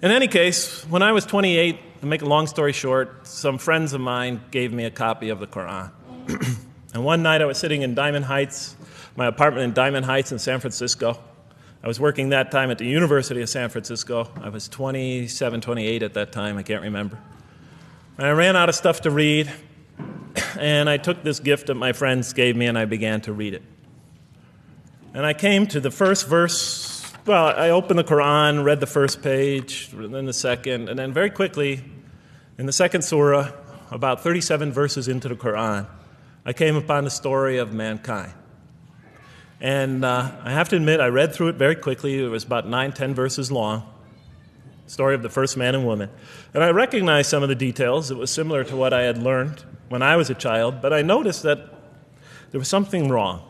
In any case, when I was 28, to make a long story short, some friends of mine gave me a copy of the Quran. And one night I was sitting in Diamond Heights, my apartment in Diamond Heights in San Francisco. I was working that time at the University of San Francisco. I was 27, 28 at that time, I can't remember. And I ran out of stuff to read, and I took this gift that my friends gave me and I began to read it. And I came to the first verse. Well, I opened the Quran, read the first page, then the second, and then very quickly, in the second surah, about 37 verses into the Quran, I came upon the story of mankind. And I have to admit, I read through it very quickly. It was about 9-10 verses long, the story of the first man and woman. And I recognized some of the details. It was similar to what I had learned when I was a child, but I noticed that there was something wrong.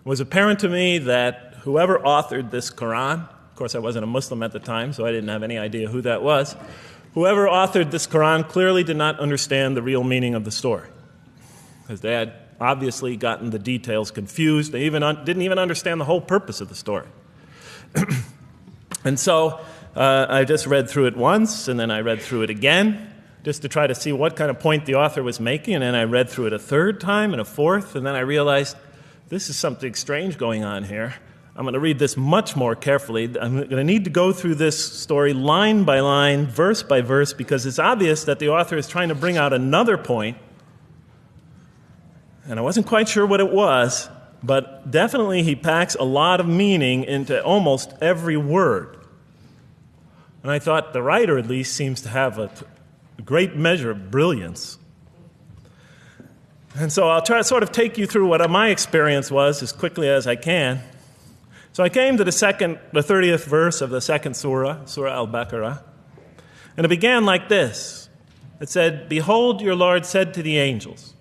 It was apparent to me that whoever authored this Quran, of course I wasn't a Muslim at the time, so I didn't have any idea who that was, whoever authored this Quran clearly did not understand the real meaning of the story, because they had obviously gotten the details confused. They didn't even understand the whole purpose of the story. And so I just read through it once, and then I read through it again, just to try to see what kind of point the author was making, and then I read through it a third time and a fourth, and then I realized this is something strange going on here. I'm going to read this much more carefully. I'm going to need to go through this story line by line, verse by verse, because it's obvious that the author is trying to bring out another point. And I wasn't quite sure what it was, but definitely he packs a lot of meaning into almost every word. And I thought the writer at least seems to have a great measure of brilliance. And so I'll try to sort of take you through what my experience was as quickly as I can. So I came to the 30th verse of the second surah, Surah Al-Baqarah, and it began like this. It said, "Behold, your Lord said to the angels,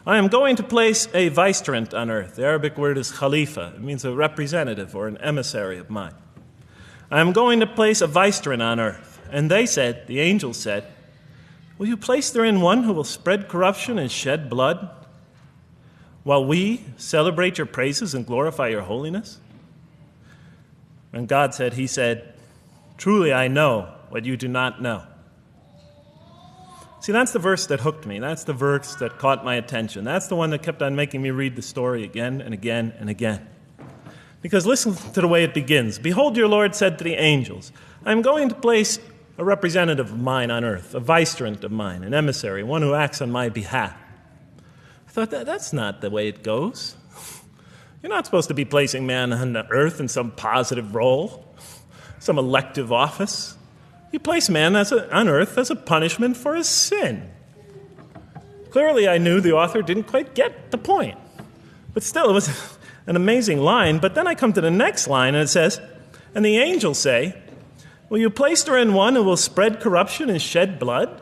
I am going to place a vicegerent on earth." The Arabic word is khalifa. It means a representative or an emissary of mine. "I am going to place a vicegerent on earth." And they said, the angels said, "Will you place therein one who will spread corruption and shed blood, while we celebrate your praises and glorify your holiness?" And God said, he said, "Truly I know what you do not know." See, that's the verse that hooked me. That's the verse that caught my attention. That's the one that kept on making me read the story again and again and again. Because listen to the way it begins. "Behold, your Lord said to the angels, I am going to place a representative of mine on earth, a vicegerent of mine, an emissary, one who acts on my behalf." I thought, that's not the way it goes. You're not supposed to be placing man on the earth in some positive role, some elective office. You place man on earth as a punishment for his sin. Clearly, I knew the author didn't quite get the point. But still, it was an amazing line. But then I come to the next line, and it says, "And the angels say, will you place therein one who will spread corruption and shed blood,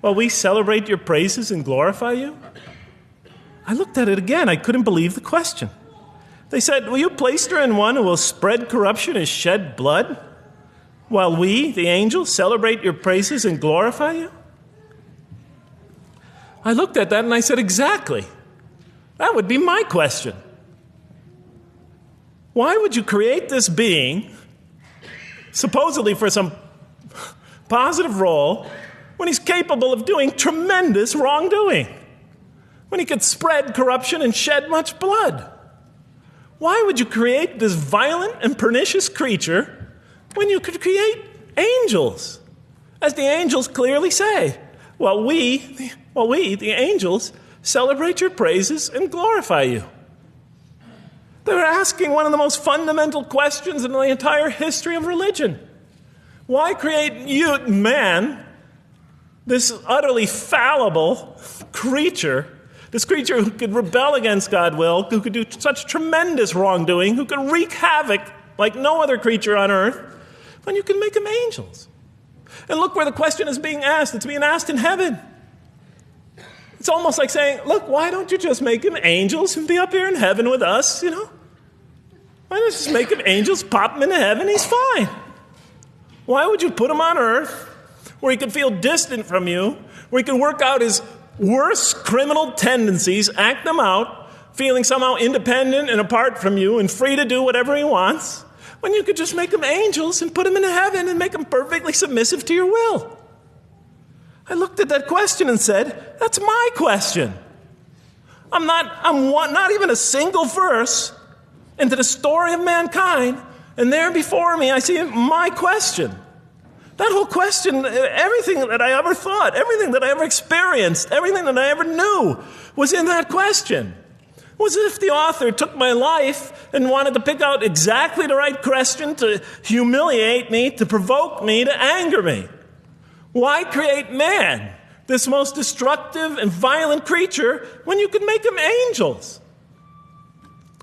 while we celebrate your praises and glorify you?" I looked at it again. I couldn't believe the question. They said, "Will you place therein one who will spread corruption and shed blood, while we, the angels, celebrate your praises and glorify you?" I looked at that and I said, exactly. That would be my question. Why would you create this being, supposedly for some positive role, when he's capable of doing tremendous wrongdoing? When he could spread corruption and shed much blood? Why would you create this violent and pernicious creature when you could create angels? As the angels clearly say, "Well, we, the angels, celebrate your praises and glorify you." They were asking one of the most fundamental questions in the entire history of religion. Why create you, man, this utterly fallible creature, this creature who could rebel against God's will, who could do such tremendous wrongdoing, who could wreak havoc like no other creature on earth, when you can make them angels? And look where the question is being asked. It's being asked in heaven. It's almost like saying, look, why don't you just make them angels and be up here in heaven with us, Why don't you just make them angels, pop them into heaven, he's fine. Why would you put him on earth where he could feel distant from you, where he can work out his worst criminal tendencies, act them out, feeling somehow independent and apart from you and free to do whatever he wants? when you could just make them angels and put them into heaven and make them perfectly submissive to your will? I looked at that question and said, that's my question. I'm not even a single verse into the story of mankind, and there before me I see my question. That whole question, everything that I ever thought, everything that I ever experienced, everything that I ever knew was in that question. It was as if the author took my life and wanted to pick out exactly the right question to humiliate me, to provoke me, to anger me. Why create man, this most destructive and violent creature, when you could make them angels?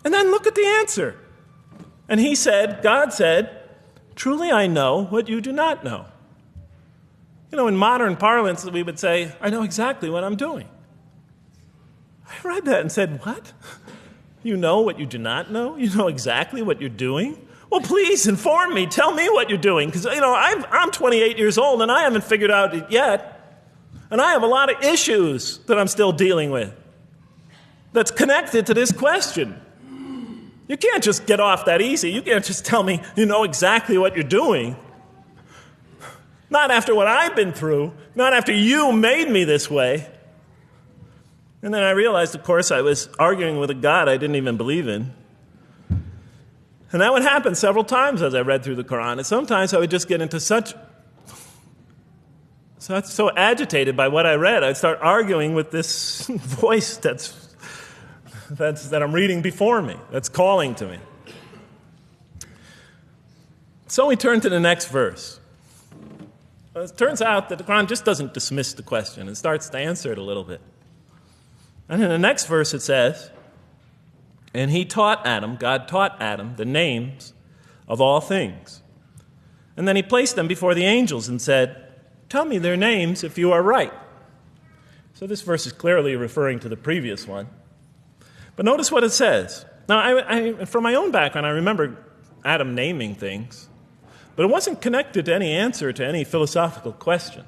And then look at the answer. And he said, God said, truly I know what you do not know. You know, in modern parlance, we would say, I know exactly what I'm doing. I read that and said, what? You know what you do not know? You know exactly what you're doing? Well, please inform me. Tell me what you're doing. Because, you know, I'm 28 years old and I haven't figured out it yet. And I have a lot of issues that I'm still dealing with that's connected to this question. You can't just get off that easy. You can't just tell me you know exactly what you're doing. Not after what I've been through. Not after you made me this way. And then I realized, of course, I was arguing with a God I didn't even believe in. And that would happen several times as I read through the Quran. And sometimes I would just get into so agitated by what I read, I'd start arguing with this voice that I'm reading before me, that's calling to me. So we turn to the next verse. It turns out that the Quran just doesn't dismiss the question. It starts to answer it a little bit. And in the next verse it says, and he taught Adam, God taught Adam, the names of all things. And then he placed them before the angels and said, tell me their names if you are right. So this verse is clearly referring to the previous one. But notice what it says. Now, I from my own background, I remember Adam naming things, but it wasn't connected to any answer to any philosophical question.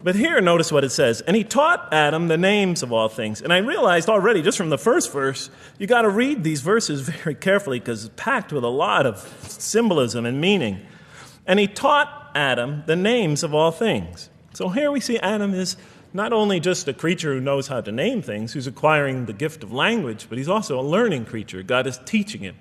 But here, notice what it says. And he taught Adam the names of all things. And I realized already, just from the first verse, you got to read these verses very carefully because it's packed with a lot of symbolism and meaning. And he taught Adam the names of all things. So here we see Adam is not only just a creature who knows how to name things, who's acquiring the gift of language, but he's also a learning creature. God is teaching him.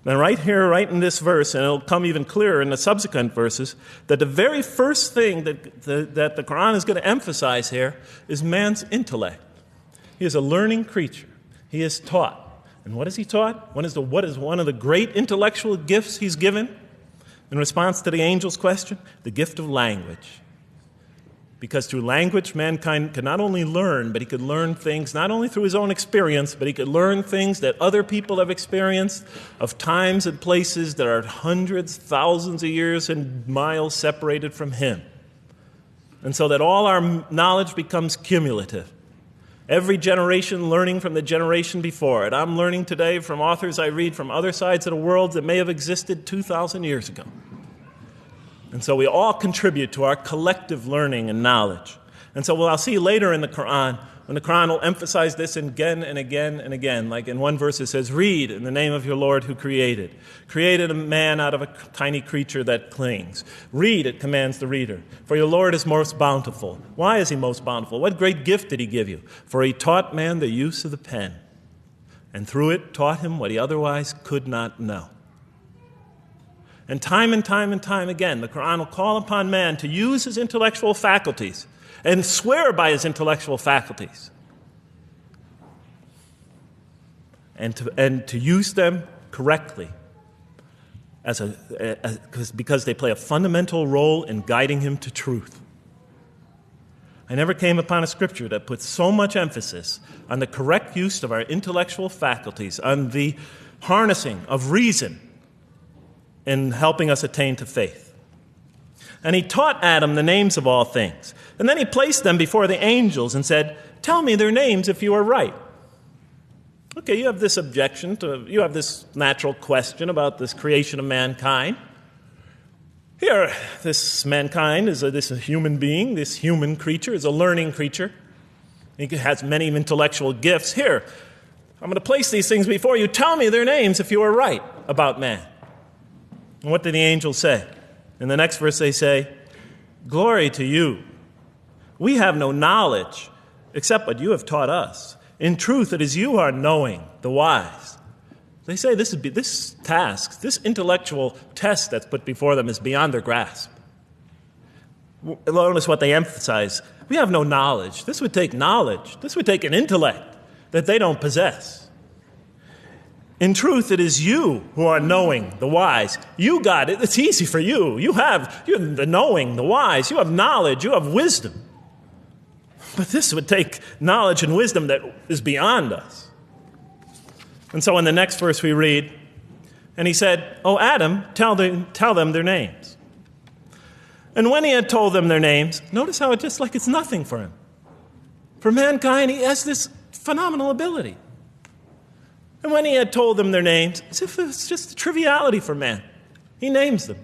Now right here, right in this verse, and it'll come even clearer in the subsequent verses, that the very first thing that the Quran is going to emphasize here is man's intellect. He is a learning creature. He is taught. And what is he taught? What is one of the great intellectual gifts he's given in response to the angel's question? The gift of language. Because through language, mankind can not only learn, but he could learn things not only through his own experience, but he could learn things that other people have experienced of times and places that are hundreds, thousands of years and miles separated from him. And so that all our knowledge becomes cumulative. Every generation learning from the generation before it. I'm learning today from authors I read from other sides of the world that may have existed 2,000 years ago. And so we all contribute to our collective learning and knowledge. And so I'll see later in the Quran, when the Quran will emphasize this again and again and again. Like in one verse it says, read in the name of your Lord who created. Created a man out of a tiny creature that clings. Read, it commands the reader. For your Lord is most bountiful. Why is he most bountiful? What great gift did he give you? For he taught man the use of the pen. And through it taught him what he otherwise could not know. And time again, the Quran will call upon man to use his intellectual faculties and swear by his intellectual faculties. And to use them correctly because they play a fundamental role in guiding him to truth. I never came upon a scripture that puts so much emphasis on the correct use of our intellectual faculties, on the harnessing of reason, in helping us attain to faith. And he taught Adam the names of all things. And then he placed them before the angels and said, tell me their names if you are right. Okay, you have this you have this natural question about this creation of mankind. Here, this mankind is this human being, this human creature is a learning creature. He has many intellectual gifts. Here, I'm going to place these things before you. Tell me their names if you are right about man. And what did the angels say? In the next verse they say, "Glory to you. We have no knowledge except what you have taught us. In truth, it is you who are knowing, the wise." They say this task, this intellectual test that's put before them is beyond their grasp. Notice what they emphasize. We have no knowledge. This would take knowledge. This would take an intellect that they don't possess. In truth, it is you who are knowing, the wise. You got it. It's easy for you. You have the knowing, the wise. You have knowledge. You have wisdom. But this would take knowledge and wisdom that is beyond us. And so in the next verse we read, and he said, "O Adam, tell them their names." And when he had told them their names, notice how it's just like it's nothing for him. For mankind, he has this phenomenal ability. And when he had told them their names, as if it's just a triviality for man, he names them.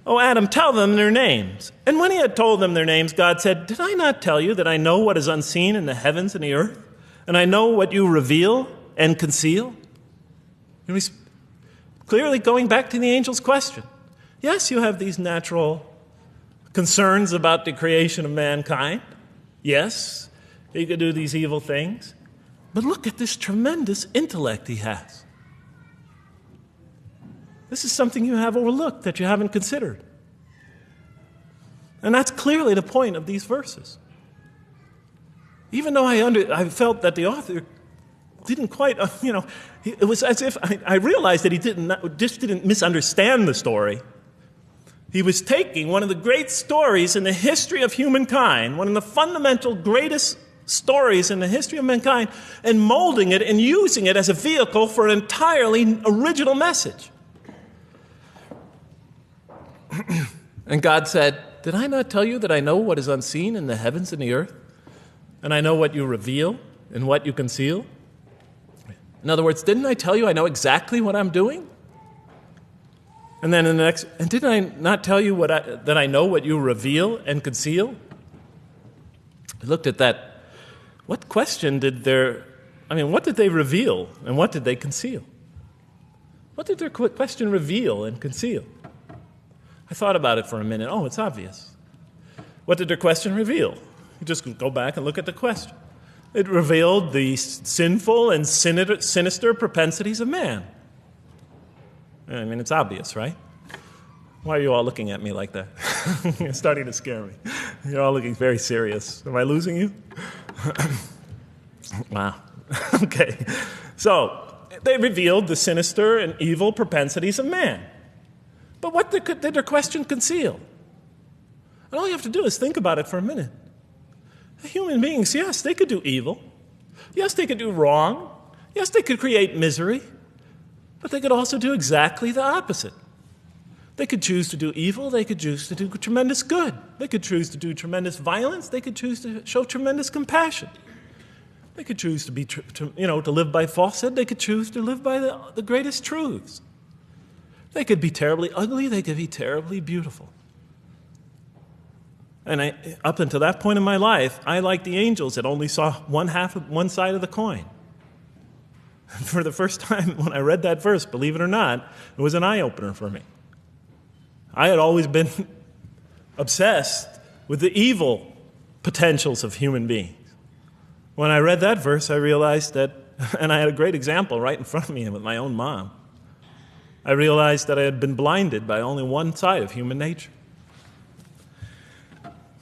"Oh, Adam, tell them their names." And when he had told them their names, God said, "Did I not tell you that I know what is unseen in the heavens and the earth? And I know what you reveal and conceal?" And he's clearly going back to the angel's question. Yes, you have these natural concerns about the creation of mankind. Yes, he could do these evil things. But look at this tremendous intellect he has. This is something you have overlooked that you haven't considered. And that's clearly the point of these verses. Even though I felt that the author didn't quite, it was as if I realized that he didn't misunderstand the story. He was taking one of the great stories in the history of humankind, one of the fundamental greatest stories in the history of mankind, and molding it and using it as a vehicle for an entirely original message. And God said, "Did I not tell you that I know what is unseen in the heavens and the earth? And I know what you reveal and what you conceal?" In other words, didn't I tell you I know exactly what I'm doing? And then in the next, and didn't I not tell you that I know what you reveal and conceal? I looked at that. What question what did they reveal and what did they conceal? What did their question reveal and conceal? I thought about it for a minute. Oh, it's obvious. What did their question reveal? You just go back and look at the question. It revealed the sinful and sinister propensities of man. I mean, it's obvious, right? Why are you all looking at me like that? You're starting to scare me. You're all looking very serious. Am I losing you? Wow. Okay. So, they revealed the sinister and evil propensities of man. But what did their question conceal? And all you have to do is think about it for a minute. Human beings, yes, they could do evil. Yes, they could do wrong. Yes, they could create misery. But they could also do exactly the opposite. They could choose to do evil. They could choose to do tremendous good. They could choose to do tremendous violence. They could choose to show tremendous compassion. They could choose to live by falsehood. They could choose to live by the greatest truths. They could be terribly ugly. They could be terribly beautiful. And up until that point in my life, I, like the angels, that only saw one side of the coin. For the first time when I read that verse, believe it or not, it was an eye-opener for me. I had always been obsessed with the evil potentials of human beings. When I read that verse, I realized that, and I had a great example right in front of me with my own mom, I realized that I had been blinded by only one side of human nature.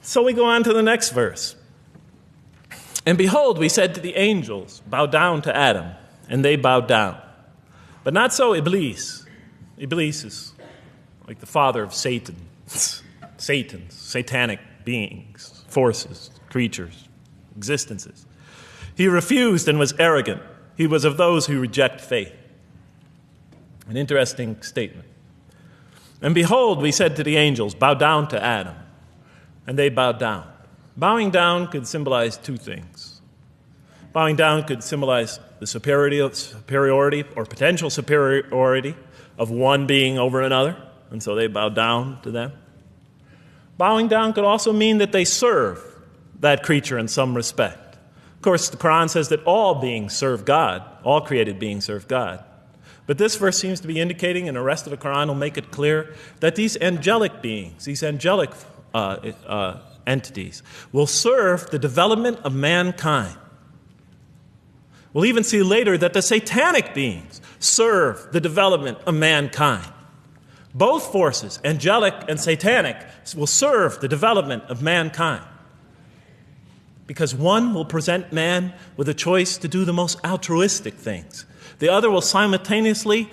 So we go on to the next verse. "And behold, we said to the angels, bow down to Adam. And they bowed down. But not so Iblis." Iblis is like the father of Satan. Satan's, satanic beings, forces, creatures, existences. "He refused and was arrogant. He was of those who reject faith." An interesting statement. "And behold, we said to the angels, bow down to Adam. And they bowed down." Bowing down could symbolize two things. Bowing down could symbolize the superiority or potential superiority of one being over another, and so they bowed down to them. Bowing down could also mean that they serve that creature in some respect. Of course, the Quran says that all beings serve God, all created beings serve God. But this verse seems to be indicating, and the rest of the Quran will make it clear, that these angelic beings, these angelic entities, will serve the development of mankind. We'll even see later that the satanic beings serve the development of mankind. Both forces, angelic and satanic, will serve the development of mankind. Because one will present man with a choice to do the most altruistic things. The other will simultaneously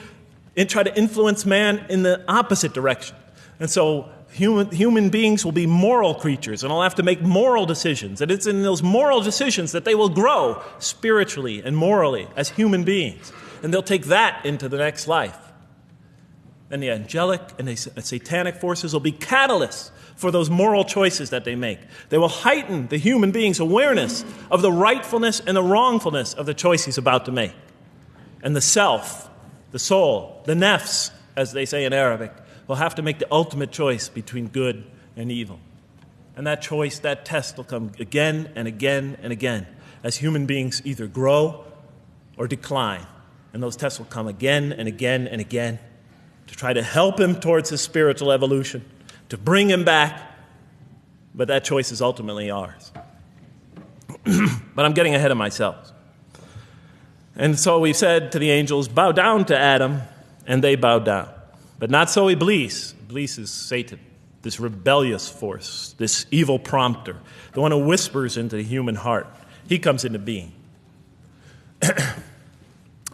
try to influence man in the opposite direction. And so human beings will be moral creatures and will have to make moral decisions. And it's in those moral decisions that they will grow spiritually and morally as human beings. And they'll take that into the next life. And the angelic and the satanic forces will be catalysts for those moral choices that they make. They will heighten the human being's awareness of the rightfulness and the wrongfulness of the choice he's about to make. And the self, the soul, the nafs, as they say in Arabic, will have to make the ultimate choice between good and evil. And that choice, that test will come again and again and again as human beings either grow or decline. And those tests will come again and again and again to try to help him towards his spiritual evolution, to bring him back. But that choice is ultimately ours. But I'm getting ahead of myself. And so we said to the angels, bow down to Adam, and they bowed down. But not so Iblis. Iblis is Satan, this rebellious force, this evil prompter, the one who whispers into the human heart. He comes into being.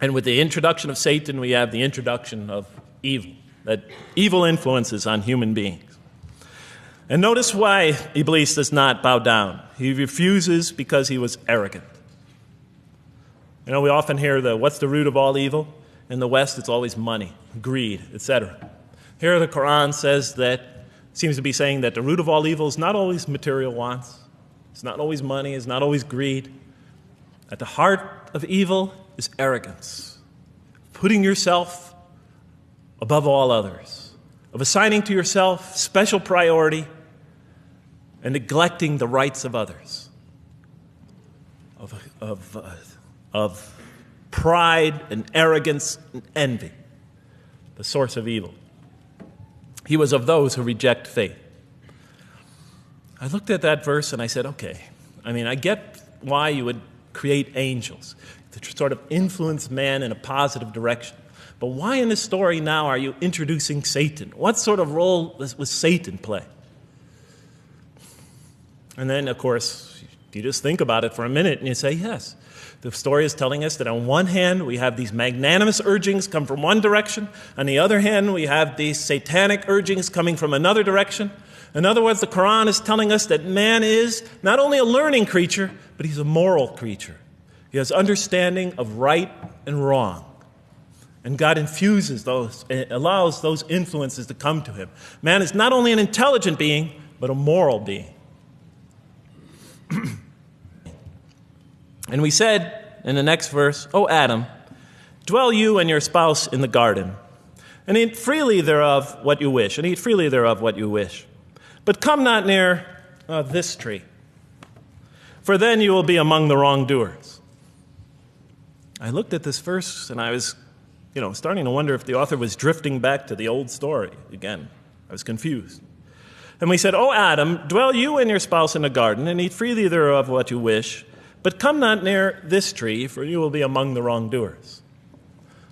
And with the introduction of Satan, we have the introduction of evil, that evil influences on human beings. And notice why Iblis does not bow down. He refuses because he was arrogant. You know, we often hear what's the root of all evil? In the West, it's always money, greed, etc. Here the Quran seems to be saying that the root of all evil is not always material wants. It's not always money. It's not always greed. At the heart of evil is arrogance, putting yourself above all others, of assigning to yourself special priority and neglecting the rights of others, of pride and arrogance and envy, the source of evil. He was of those who reject faith. I looked at that verse and I said, okay, I get why you would create angels to sort of influence man in a positive direction. But why in this story now are you introducing Satan? What sort of role was Satan play? And then, of course, you just think about it for a minute and you say, yes. The story is telling us that on one hand, we have these magnanimous urgings come from one direction. On the other hand, we have these satanic urgings coming from another direction. In other words, the Quran is telling us that man is not only a learning creature, but he's a moral creature. He has understanding of right and wrong. And God infuses those, allows those influences to come to him. Man is not only an intelligent being, but a moral being. And we said in the next verse, O Adam, dwell you and your spouse in the garden, and eat freely thereof what you wish, and eat freely thereof what you wish. But come not near this tree, for then you will be among the wrongdoers. I looked at this verse and I was, starting to wonder if the author was drifting back to the old story again. I was confused. And we said, O Adam, dwell you and your spouse in the garden, and eat freely thereof what you wish, but come not near this tree, for you will be among the wrongdoers.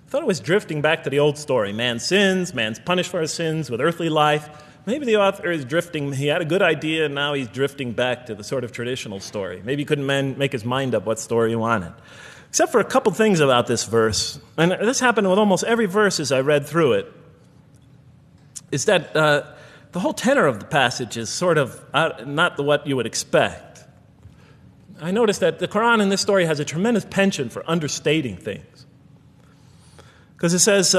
I thought it was drifting back to the old story. Man sins, man's punished for his sins with earthly life. Maybe the author is drifting. He had a good idea, and now he's drifting back to the sort of traditional story. Maybe he couldn't make his mind up what story he wanted. Except for a couple things about this verse, and this happened with almost every verse as I read through it, is that the whole tenor of the passage is sort of not what you would expect. I noticed that the Quran in this story has a tremendous penchant for understating things. Because it says,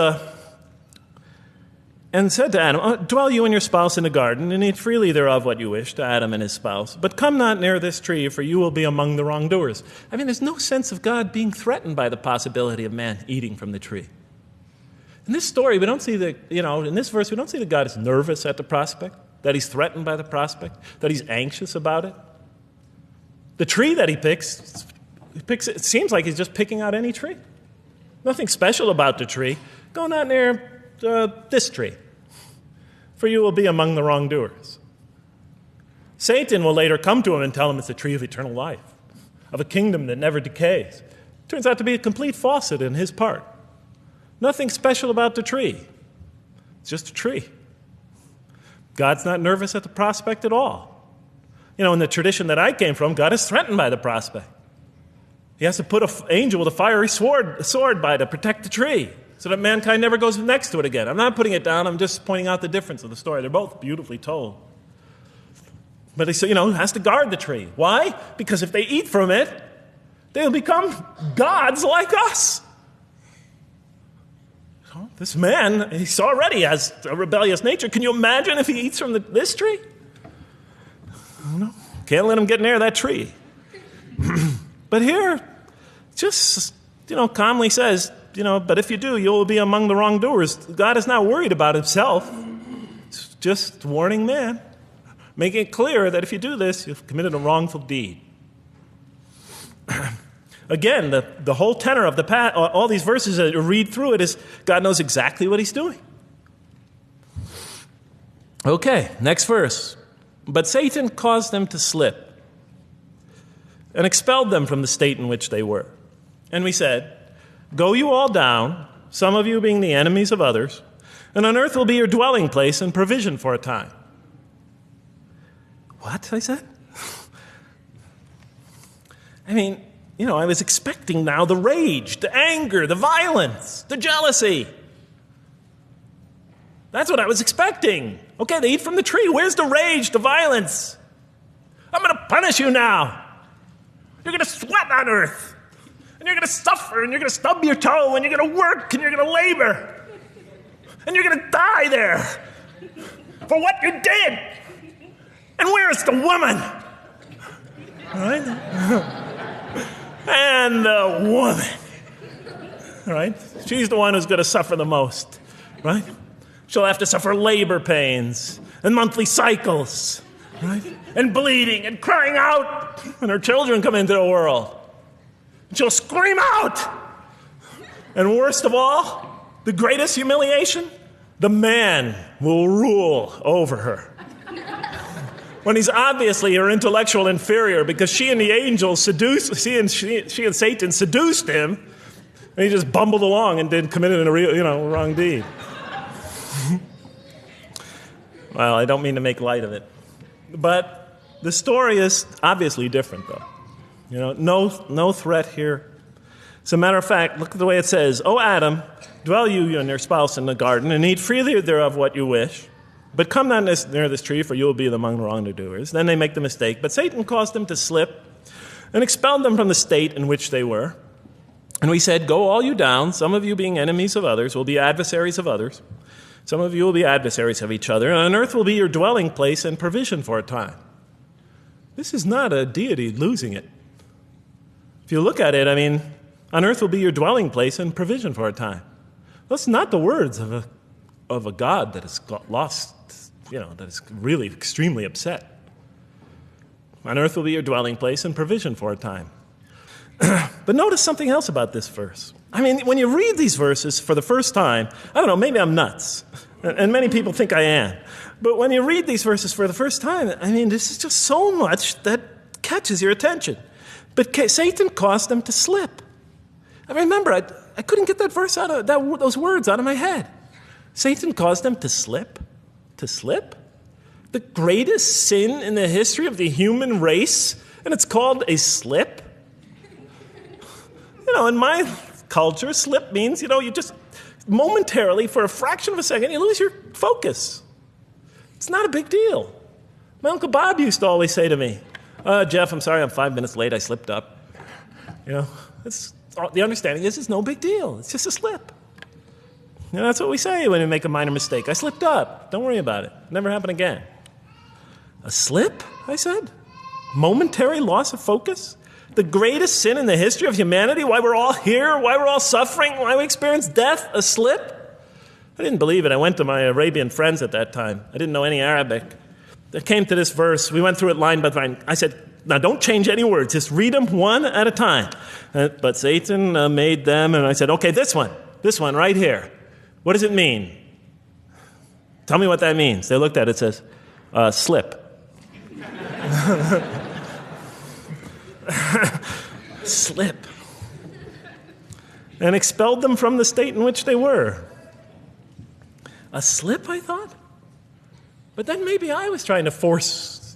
and said to Adam, dwell you and your spouse in the garden, and eat freely thereof what you wish, to Adam and his spouse. But come not near this tree, for you will be among the wrongdoers. There's no sense of God being threatened by the possibility of man eating from the tree. In this story, we don't see in this verse, we don't see that God is nervous at the prospect, that he's threatened by the prospect, that he's anxious about it. The tree that he picks, it seems like he's just picking out any tree. Nothing special about the tree. go not near this tree, for you will be among the wrongdoers. Satan will later come to him and tell him it's a tree of eternal life, of a kingdom that never decays. Turns out to be a complete falsehood in his part. Nothing special about the tree. It's just a tree. God's not nervous at the prospect at all. In the tradition that I came from, God is threatened by the prospect. He has to put an angel with a fiery sword by to protect the tree so that mankind never goes next to it again. I'm not putting it down. I'm just pointing out the difference of the story. They're both beautifully told. But he has to guard the tree. Why? Because if they eat from it, they'll become gods like us. So this man, he already has a rebellious nature. Can you imagine if he eats from this tree? No, can't let him get near that tree. But here, just, calmly says, but if you do, you will be among the wrongdoers. God is not worried about himself. It's just warning man, making it clear that if you do this, you've committed a wrongful deed. Again, the whole tenor of all these verses that you read through it is God knows exactly what he's doing. Okay, next verse. But Satan caused them to slip and expelled them from the state in which they were. And we said, go you all down, some of you being the enemies of others, and on earth will be your dwelling place and provision for a time. What? I said? I was expecting now the rage, the anger, the violence, the jealousy. That's what I was expecting. Okay, they eat from the tree. Where's the rage, the violence? I'm going to punish you now. You're going to sweat on earth. And you're going to suffer, and you're going to stub your toe, and you're going to work, and you're going to labor. And you're going to die there for what you did. And where's the woman? All right? And the woman. All right? She's the one who's going to suffer the most. Right? She'll have to suffer labor pains and monthly cycles, right? And bleeding and crying out when her children come into the world. And she'll scream out. And worst of all, the greatest humiliation, the man will rule over her. When he's obviously her intellectual inferior because she and the angels she and Satan seduced him, and he just bumbled along and committed a wrong deed. Well, I don't mean to make light of it. But the story is obviously different, though. No threat here. As a matter of fact, look at the way it says, O Adam, dwell you and your spouse in the garden, and eat freely thereof what you wish. But come not near this tree, for you will be among the wrongdoers. Then they make the mistake. But Satan caused them to slip and expelled them from the state in which they were. And we said, go all you down, some of you being enemies of others, will be adversaries of others. Some of you will be adversaries of each other, and on earth will be your dwelling place and provision for a time. This is not a deity losing it. If you look at it, on earth will be your dwelling place and provision for a time. That's not the words of a God that has got lost, that is really extremely upset. On earth will be your dwelling place and provision for a time. But notice something else about this verse. When you read these verses for the first time, I don't know, maybe I'm nuts, and many people think I am. But when you read these verses for the first time, this is just so much that catches your attention. But Satan caused them to slip. I remember, I couldn't get that verse out of those words out of my head. Satan caused them to slip. To slip? The greatest sin in the history of the human race, and it's called a slip? In my culture, slip means, you just momentarily, for a fraction of a second, you lose your focus. It's not a big deal. My Uncle Bob used to always say to me, Jeff, I'm sorry, I'm 5 minutes late, I slipped up. The understanding is it's no big deal. It's just a slip. That's what we say when we make a minor mistake. I slipped up. Don't worry about it. Never happen again. A slip, I said? Momentary loss of focus? The greatest sin in the history of humanity? Why we're all here? Why we're all suffering? Why we experience death? A slip? I didn't believe it. I went to my Arabian friends at that time. I didn't know any Arabic. They came to this verse. We went through it line by line. I said, now don't change any words. Just read them one at a time. But Satan made them, and I said, okay, this one right here. What does it mean? Tell me what that means. They looked at it, it says, slip. Slip. And expelled them from the state in which they were. A slip, I thought? But then maybe I was trying to force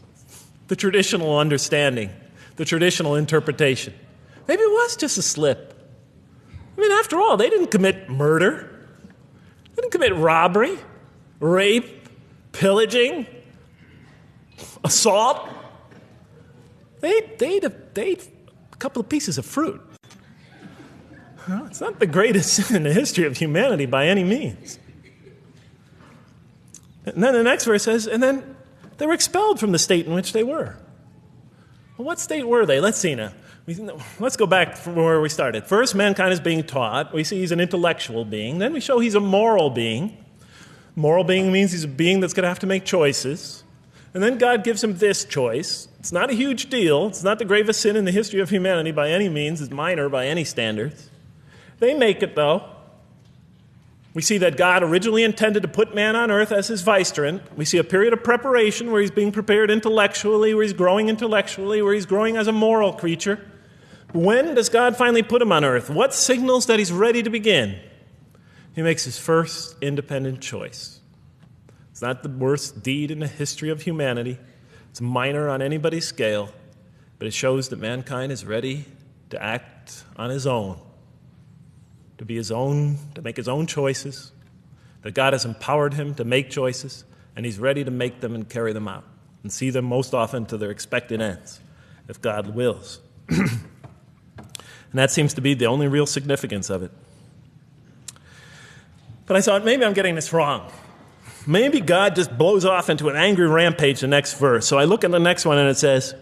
the traditional understanding, the traditional interpretation. Maybe it was just a slip. I mean, after all, they didn't commit murder. They didn't commit robbery, rape, pillaging, assault. They ate a couple of pieces of fruit. Well, it's not the greatest sin in the history of humanity by any means. And then the next verse says, and then they were expelled from the state in which they were. Well, what state were they? Let's see now. Let's go back from where we started. First, mankind is being taught. We see he's an intellectual being. Then we show he's a moral being. Moral being means he's a being that's going to have to make choices. And then God gives him this choice. It's not a huge deal. It's not the gravest sin in the history of humanity by any means. It's minor by any standards. They make it, though. We see that God originally intended to put man on earth as his vicegerent. We see a period of preparation where he's being prepared intellectually, where he's growing as a moral creature. When does God finally put him on earth? What signals that he's ready to begin? He makes his first independent choice. It's not the worst deed in the history of humanity. It's minor on anybody's scale, but it shows that mankind is ready to act on his own, to be his own, to make his own choices, that God has empowered him to make choices, and he's ready to make them and carry them out and see them most often to their expected ends, if God wills. And that seems to be the only real significance of it. But I thought, maybe I'm getting this wrong. Maybe God just blows off into an angry rampage the next verse. So I look at the next one and it says,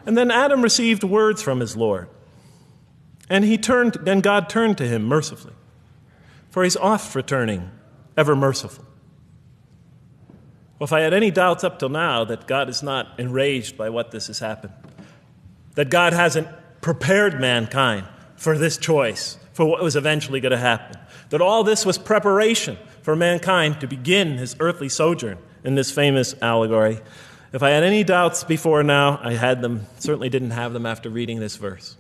and then Adam received words from his Lord. And God turned to him mercifully, for he's oft returning, ever merciful. Well, if I had any doubts up till now that God is not enraged by what this has happened, that God hasn't prepared mankind for this choice, for what was eventually going to happen, that all this was preparation for mankind to begin his earthly sojourn in this famous allegory. If I had any doubts before now, I had them, certainly didn't have them after reading this verse.